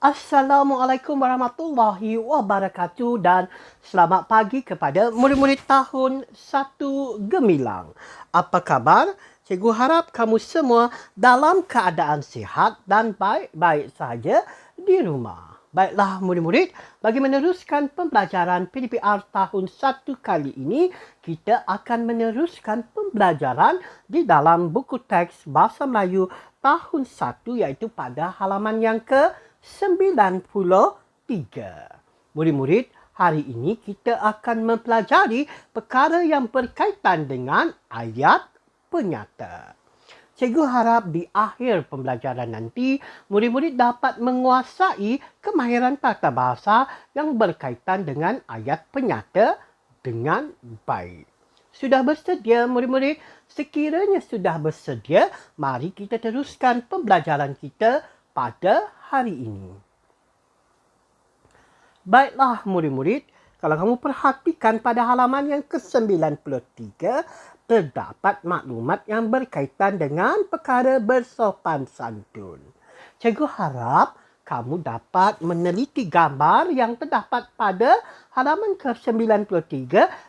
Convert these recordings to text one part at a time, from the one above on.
Assalamualaikum warahmatullahi wabarakatuh dan selamat pagi kepada murid-murid tahun 1 Gemilang. Apa khabar? Cikgu harap kamu semua dalam keadaan sihat dan baik-baik saja di rumah. Baiklah murid-murid, bagi meneruskan pembelajaran PDPR tahun 1 kali ini, kita akan meneruskan pembelajaran di dalam buku teks Bahasa Melayu tahun 1 iaitu pada halaman yang ke-93. Murid-murid, hari ini kita akan mempelajari perkara yang berkaitan dengan ayat penyata. Cikgu harap di akhir pembelajaran nanti, murid-murid dapat menguasai kemahiran tata bahasa yang berkaitan dengan ayat penyata dengan baik. Sudah bersedia murid-murid? Sekiranya sudah bersedia, mari kita teruskan pembelajaran kita pada hari ini. Baiklah murid-murid, kalau kamu perhatikan pada halaman yang ke-93, terdapat maklumat yang berkaitan dengan perkara bersopan santun. Cikgu harap kamu dapat meneliti gambar yang terdapat pada halaman ke-93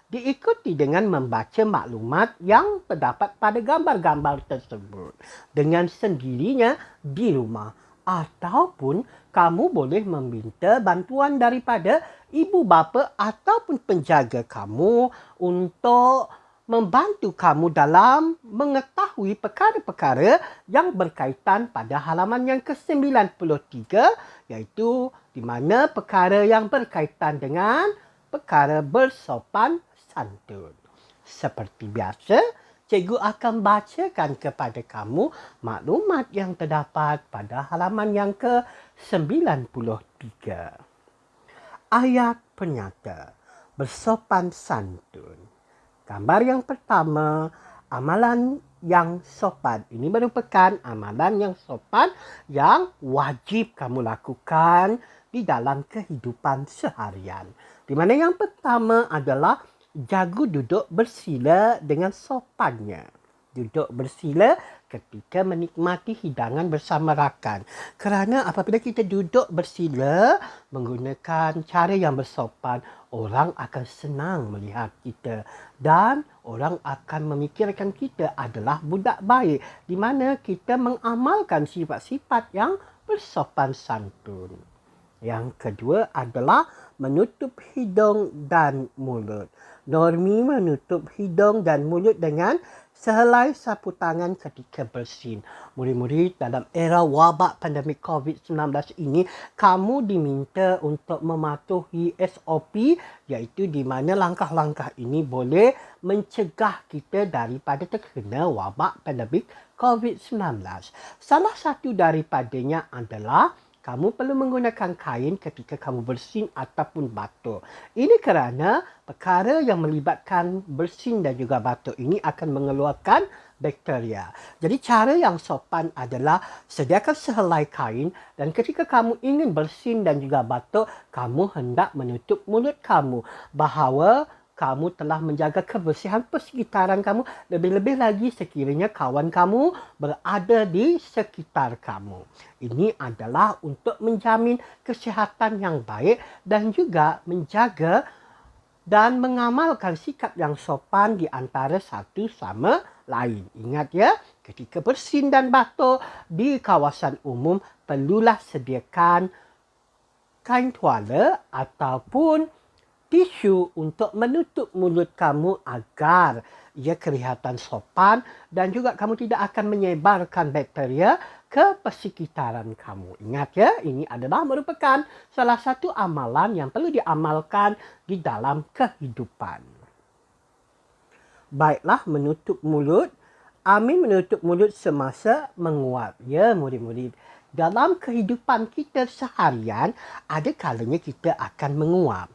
diikuti dengan membaca maklumat yang terdapat pada gambar-gambar tersebut dengan sendirinya di rumah. Ataupun kamu boleh meminta bantuan daripada ibu bapa ataupun penjaga kamu untuk membantu kamu dalam mengetahui perkara-perkara yang berkaitan pada halaman yang ke-93 iaitu di mana perkara yang berkaitan dengan perkara bersopan santun. Seperti biasa, cikgu akan bacakan kepada kamu maklumat yang terdapat pada halaman yang ke-93. Ayat penyata, bersopan santun. Gambar yang pertama, amalan yang sopan. Ini merupakan amalan yang sopan yang wajib kamu lakukan di dalam kehidupan seharian. Di mana yang pertama adalah jaga duduk bersila dengan sopannya. Duduk bersila ketika menikmati hidangan bersama rakan. Kerana apabila kita duduk bersila menggunakan cara yang bersopan, orang akan senang melihat kita dan orang akan memikirkan kita adalah budak baik di mana kita mengamalkan sifat-sifat yang bersopan santun. Yang kedua adalah menutup hidung dan mulut. Normi menutup hidung dan mulut dengan sehelai sapu tangan ketika bersin. Murid-murid, dalam era wabak pandemik COVID-19 ini, kamu diminta untuk mematuhi SOP iaitu di mana langkah-langkah ini boleh mencegah kita daripada terkena wabak pandemik COVID-19. Salah satu daripadanya adalah kamu perlu menggunakan kain ketika kamu bersin ataupun batuk. Ini kerana perkara yang melibatkan bersin dan juga batuk ini akan mengeluarkan bakteria. Jadi cara yang sopan adalah sediakan sehelai kain dan ketika kamu ingin bersin dan juga batuk, kamu hendak menutup mulut kamu bahawa kamu telah menjaga kebersihan persekitaran kamu, lebih-lebih lagi sekiranya kawan kamu berada di sekitar kamu. Ini adalah untuk menjamin kesihatan yang baik dan juga menjaga dan mengamalkan sikap yang sopan di antara satu sama lain. Ingat ya, ketika bersin dan batuk di kawasan umum, perlulah sediakan kain tuala ataupun tisu untuk menutup mulut kamu agar ia kelihatan sopan dan juga kamu tidak akan menyebarkan bakteria ke persekitaran kamu. Ingat ya, ini adalah merupakan salah satu amalan yang perlu diamalkan di dalam kehidupan. Baiklah, menutup mulut. Amin menutup mulut semasa menguap. Ya murid-murid, dalam kehidupan kita seharian, ada kalanya kita akan menguap.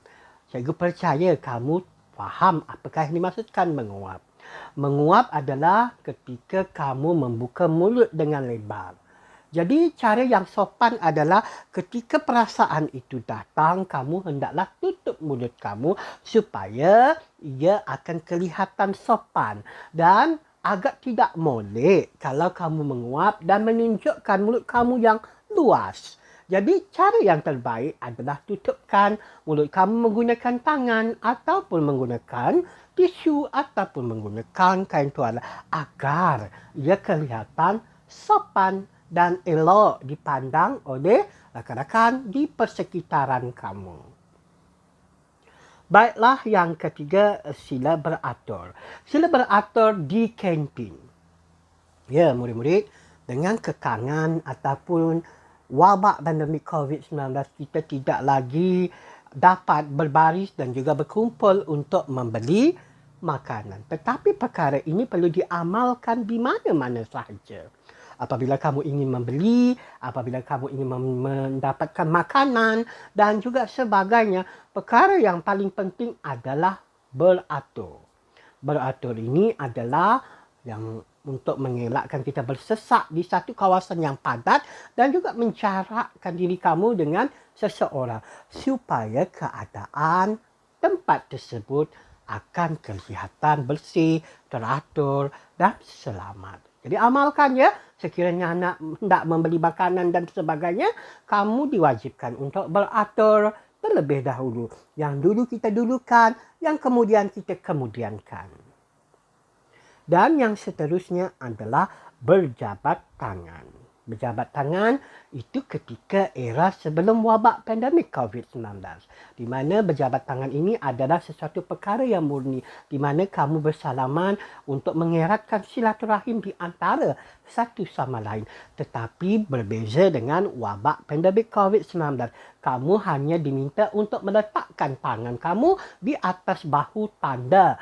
Cikgu percaya kamu faham apakah yang dimaksudkan menguap. Menguap adalah ketika kamu membuka mulut dengan lebar. Jadi cara yang sopan adalah ketika perasaan itu datang, kamu hendaklah tutup mulut kamu supaya ia akan kelihatan sopan. Dan agak tidak molek kalau kamu menguap dan menunjukkan mulut kamu yang luas. Jadi cara yang terbaik adalah tutupkan mulut kamu menggunakan tangan ataupun menggunakan tisu ataupun menggunakan kain tuala agar ia kelihatan sopan dan elok dipandang oleh rakan-rakan di persekitaran kamu. Baiklah, yang ketiga, sila beratur. Sila beratur di kantin. Ya, murid-murid, dengan kekangan ataupun wabak pandemik COVID-19, kita tidak lagi dapat berbaris dan juga berkumpul untuk membeli makanan. Tetapi perkara ini perlu diamalkan di mana-mana sahaja. Apabila kamu ingin membeli, apabila kamu ingin mendapatkan makanan dan juga sebagainya, perkara yang paling penting adalah beratur. Beratur ini adalah yang untuk mengelakkan kita bersesak di satu kawasan yang padat dan juga menjarakkan diri kamu dengan seseorang supaya keadaan tempat tersebut akan kelihatan bersih, teratur dan selamat. Jadi amalkan ya, sekiranya hendak membeli makanan dan sebagainya, kamu diwajibkan untuk beratur terlebih dahulu. Yang dulu kita dulukan, yang kemudian kita kemudiankan. Dan yang seterusnya adalah berjabat tangan. Berjabat tangan itu ketika era sebelum wabak pandemik COVID-19. Di mana berjabat tangan ini adalah sesuatu perkara yang murni. Di mana kamu bersalaman untuk mengeratkan silaturahim di antara satu sama lain. Tetapi berbeza dengan wabak pandemik COVID-19. Kamu hanya diminta untuk meletakkan tangan kamu di atas bahu tanda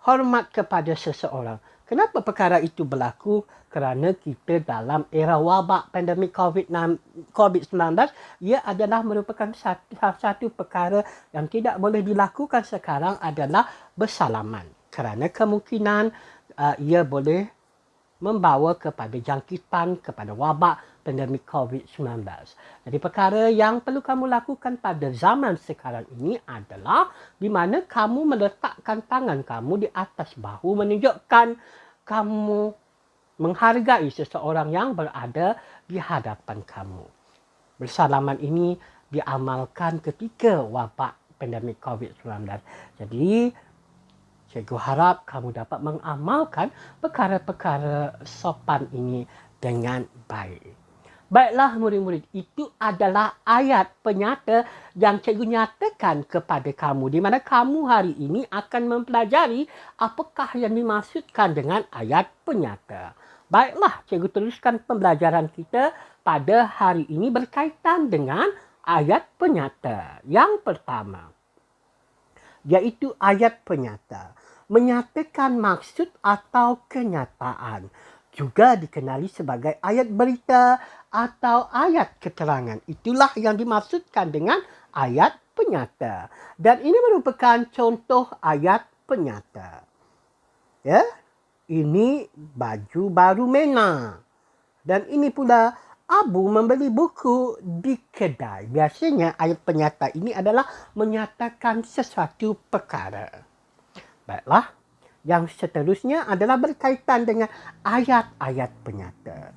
hormat kepada seseorang. Kenapa perkara itu berlaku? Kerana kita dalam era wabak pandemik COVID-19, ia adalah merupakan satu perkara yang tidak boleh dilakukan sekarang adalah bersalaman. Kerana kemungkinan ia boleh membawa kepada jangkitan, kepada wabak pandemik COVID-19. Jadi perkara yang perlu kamu lakukan pada zaman sekarang ini adalah di mana kamu meletakkan tangan kamu di atas bahu menunjukkan kamu menghargai seseorang yang berada di hadapan kamu. Bersalaman ini diamalkan ketika wabak pandemik COVID-19. Jadi cikgu harap kamu dapat mengamalkan perkara-perkara sopan ini dengan baik. Baiklah murid-murid, itu adalah ayat penyata yang cikgu nyatakan kepada kamu. Di mana kamu hari ini akan mempelajari apakah yang dimaksudkan dengan ayat penyata. Baiklah, cikgu teruskan pembelajaran kita pada hari ini berkaitan dengan ayat penyata. Yang pertama, iaitu ayat penyata. Menyatakan maksud atau kenyataan. Juga dikenali sebagai ayat berita atau ayat keterangan. Itulah yang dimaksudkan dengan ayat penyata. Dan ini merupakan contoh ayat penyata. Ya, ini baju baru Mena. Dan ini pula Abu membeli buku di kedai. Biasanya ayat penyata ini adalah menyatakan sesuatu perkara. Baiklah. Yang seterusnya adalah berkaitan dengan ayat-ayat penyata.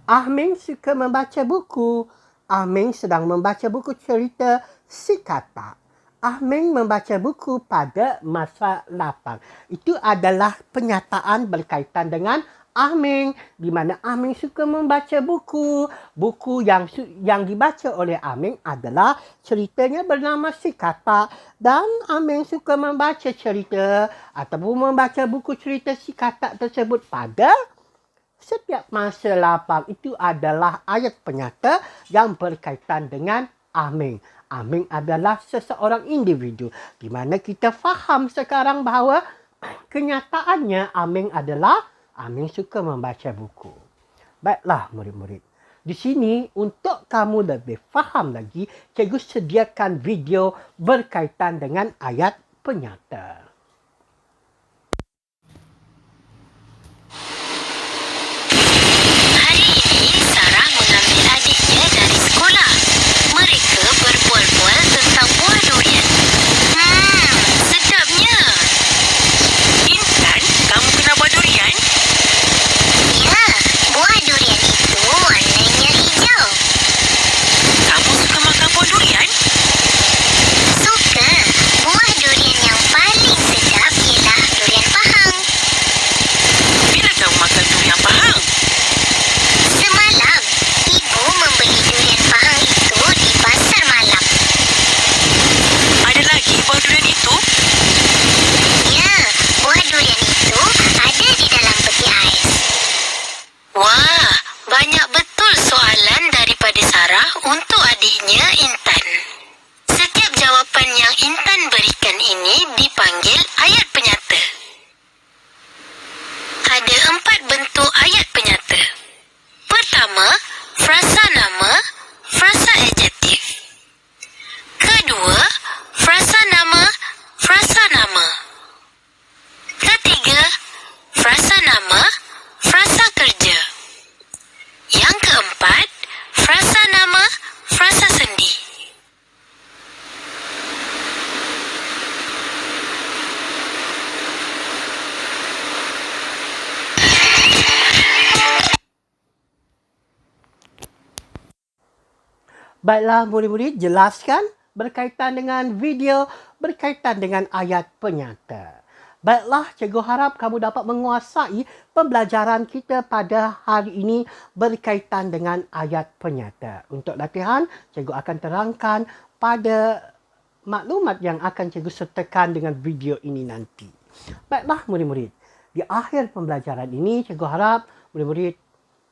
Ahming suka membaca buku. Ahming sedang membaca buku cerita Si Katak. Ahming membaca buku pada masa lapang. Itu adalah penyataan berkaitan dengan Ahming, di mana Ahming suka membaca buku. Buku yang dibaca oleh Ahming adalah ceritanya bernama Si Katak. Dan Ahming suka membaca cerita ataupun membaca buku cerita Si Katak tersebut pada setiap masa lapang. Itu adalah ayat penyata yang berkaitan dengan Ahming. Ahming adalah seseorang individu. Di mana kita faham sekarang bahawa kenyataannya Ahming suka membaca buku. Baiklah murid-murid. Di sini untuk kamu lebih faham lagi, cikgu sediakan video berkaitan dengan ayat penyata. Hari ini Sarah mengambil adiknya dari sekolah. Mereka berbual-bual tentang buah durian. Sedapnya. Intan, kamu kena buah durian? Ya, buah durian itu warnanya hijau. Baiklah murid-murid, jelaskan berkaitan dengan video, berkaitan dengan ayat penyata. Baiklah, cikgu harap kamu dapat menguasai pembelajaran kita pada hari ini berkaitan dengan ayat penyata. Untuk latihan, cikgu akan terangkan pada maklumat yang akan cikgu sertakan dengan video ini nanti. Baiklah murid-murid, di akhir pembelajaran ini, cikgu harap murid-murid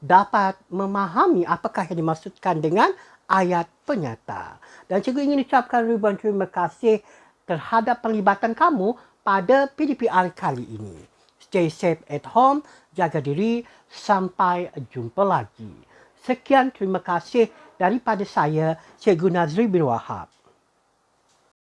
dapat memahami apakah yang dimaksudkan dengan ayat penyata. Dan cikgu ingin ucapkan ribuan terima kasih terhadap penglibatan kamu pada PDPR kali ini. Stay safe at home, jaga diri, sampai jumpa lagi. Sekian terima kasih daripada saya, Cikgu Nazri bin Wahab.